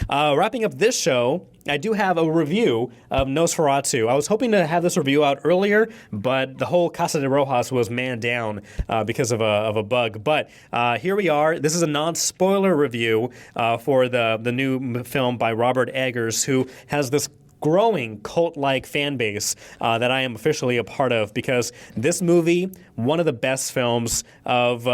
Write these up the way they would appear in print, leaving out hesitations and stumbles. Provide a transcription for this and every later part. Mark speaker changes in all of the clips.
Speaker 1: Wrapping up this show, I do have a review of Nosferatu. I was hoping to have this review out earlier, but the whole Casa de Rojas was man down because of a bug. But here we are. This is a non-spoiler review for the new film by Robert Eggers, who has this growing cult-like fan base that I am officially a part of, because this movie, one of the best films of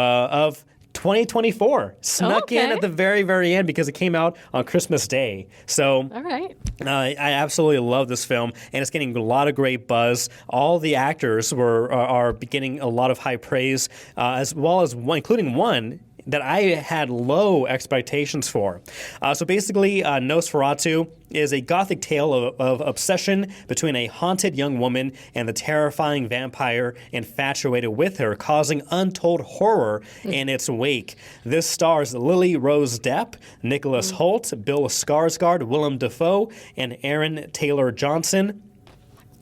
Speaker 1: 2024, snuck in at the very, very end because it came out on Christmas Day. So,
Speaker 2: all right.
Speaker 1: I absolutely love this film, and it's getting a lot of great buzz. All the actors are getting a lot of high praise, as well as including one that I had low expectations for. So basically, Nosferatu is a gothic tale of obsession between a haunted young woman and the terrifying vampire infatuated with her, causing untold horror in its wake. This stars Lily Rose Depp, Nicholas Hoult, Bill Skarsgård, Willem Dafoe, and Aaron Taylor Johnson.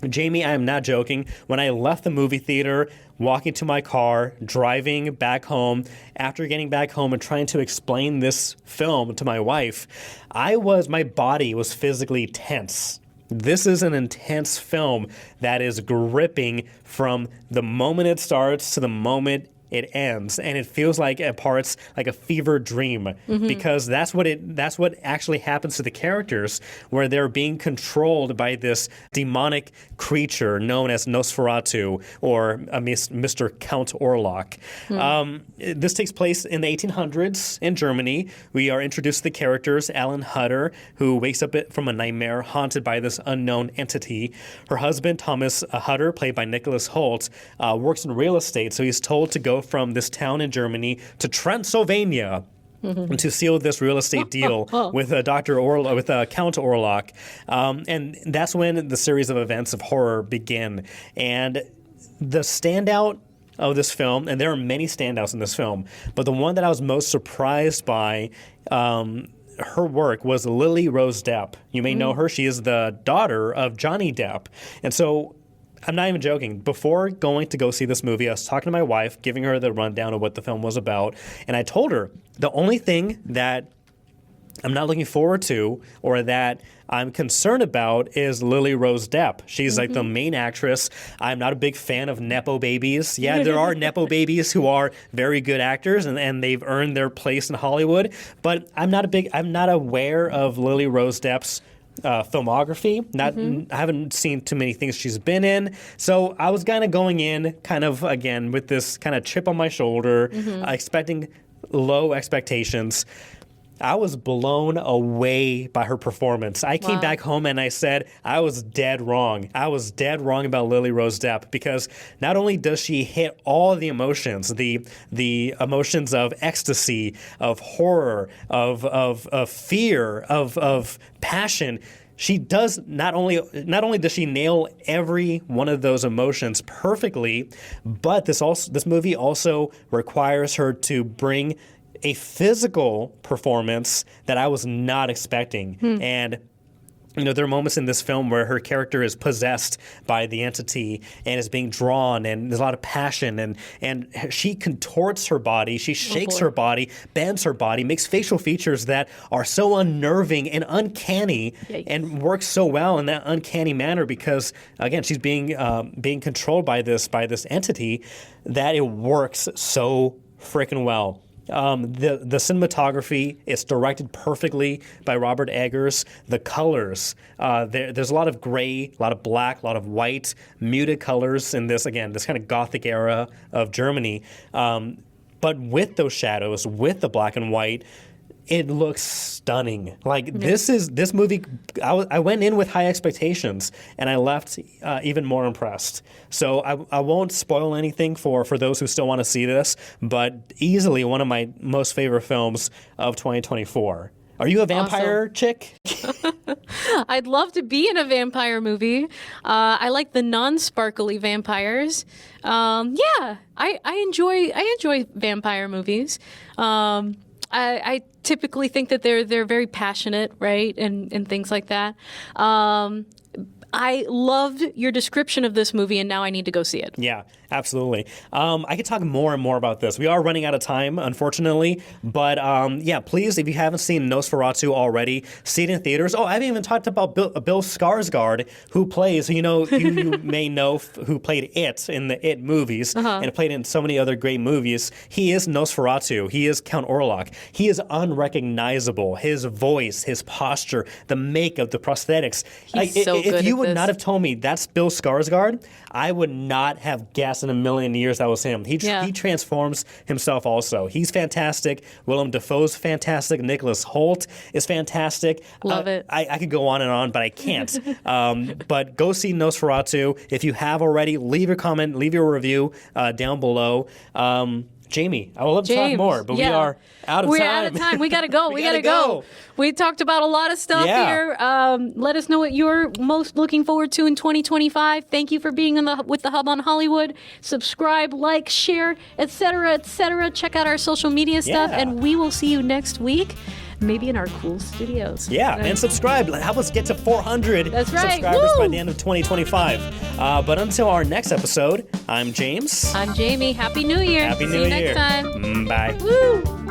Speaker 1: Jamie, I am not joking. When I left the movie theater, walking to my car, driving back home, after getting back home and trying to explain this film to my wife, my body was physically tense. This is an intense film that is gripping from the moment it starts to the moment it ends, and it feels like at parts like a fever dream, because that's what actually happens to the characters, where they're being controlled by this demonic creature known as Nosferatu, or Mr. Count Orlok. This takes place in the 1800s in Germany. We are introduced to the characters: Alan Hutter, who wakes up from a nightmare haunted by this unknown entity. Her husband, Thomas Hutter, played by Nicholas Hoult, works in real estate, so he's told to go from this town in Germany to Transylvania to seal this real estate deal with Count Orlok, and that's when the series of events of horror begin. And the standout of this film, and there are many standouts in this film, but the one that I was most surprised by her work was Lily Rose Depp. You may know her. She is the daughter of Johnny Depp. And so I'm not even joking. Before going to go see this movie, I was talking to my wife, giving her the rundown of what the film was about, and I told her the only thing that I'm not looking forward to, or that I'm concerned about, is Lily Rose Depp. She's like the main actress. I'm not a big fan of Nepo babies. Yeah, there are Nepo babies who are very good actors, and they've earned their place in Hollywood, but I'm not aware of Lily Rose Depp's filmography. I haven't seen too many things she's been in, so I was kind of going in again with this kind of chip on my shoulder, expecting low expectations. I was blown away by her performance. I came back home and I said I was dead wrong. I was dead wrong about Lily Rose Depp, because not only does she hit all the emotions, the emotions of ecstasy, of horror, of fear, of passion. She does not only does she nail every one of those emotions perfectly, but this movie also requires her to bring a physical performance that I was not expecting. And there are moments in this film where her character is possessed by the entity and is being drawn, and there's a lot of passion, and she contorts her body, she shakes her body, bends her body, makes facial features that are so unnerving and uncanny. Yikes. And works so well in that uncanny manner, because again, she's being controlled by this entity, that it works so freaking well. The cinematography is directed perfectly by Robert Eggers. The colors, there's a lot of gray, a lot of black, a lot of white, muted colors in this kind of gothic era of Germany. But with those shadows, with the black and white, it looks stunning. This movie, I went in with high expectations, and I left even more impressed. So I won't spoil anything for those who still want to see this, but easily one of my most favorite films of 2024. Are you a vampire chick?
Speaker 2: I'd love to be in a vampire movie. I like the non-sparkly vampires. I enjoy vampire movies. I typically think that they're very passionate, right, and things like that. I loved your description of this movie, and now I need to go see it.
Speaker 1: Yeah, absolutely. I could talk more and more about this. We are running out of time, unfortunately. But yeah, please, if you haven't seen Nosferatu already, see it in theaters. Oh, I haven't even talked about Bill Skarsgård, who plays, you may know who played It in the It movies and played in so many other great movies. He is Nosferatu. He is Count Orlok. He is unrecognizable. His voice, his posture, the makeup, the prosthetics.
Speaker 2: He's so good
Speaker 1: If you
Speaker 2: at
Speaker 1: would
Speaker 2: this.
Speaker 1: not have told me that's Bill Skarsgård, I would not have guessed in a million years that was him. He transforms himself also. He's fantastic. Willem Dafoe's fantastic. Nicholas Hoult is fantastic.
Speaker 2: Love it.
Speaker 1: I could go on and on, but I can't. But go see Nosferatu. If you have already, leave your comment, leave your review down below. Jamie, I would love to talk more, but we are out of time.
Speaker 2: We're out of time. We got to go. We got to go. We talked about a lot of stuff here. Let us know what you're most looking forward to in 2025. Thank you for being with the Hub on Hollywood. Subscribe, like, share, etc., etc. Check out our social media stuff, and we will see you next week. Maybe in our cool studios.
Speaker 1: Yeah, and subscribe. Help us get to 400 subscribers by the end of 2025. But until our next episode, I'm James.
Speaker 2: I'm Jamie. Happy New Year.
Speaker 1: Happy
Speaker 2: See
Speaker 1: New
Speaker 2: you
Speaker 1: Year.
Speaker 2: next time.
Speaker 1: Bye.
Speaker 2: Woo!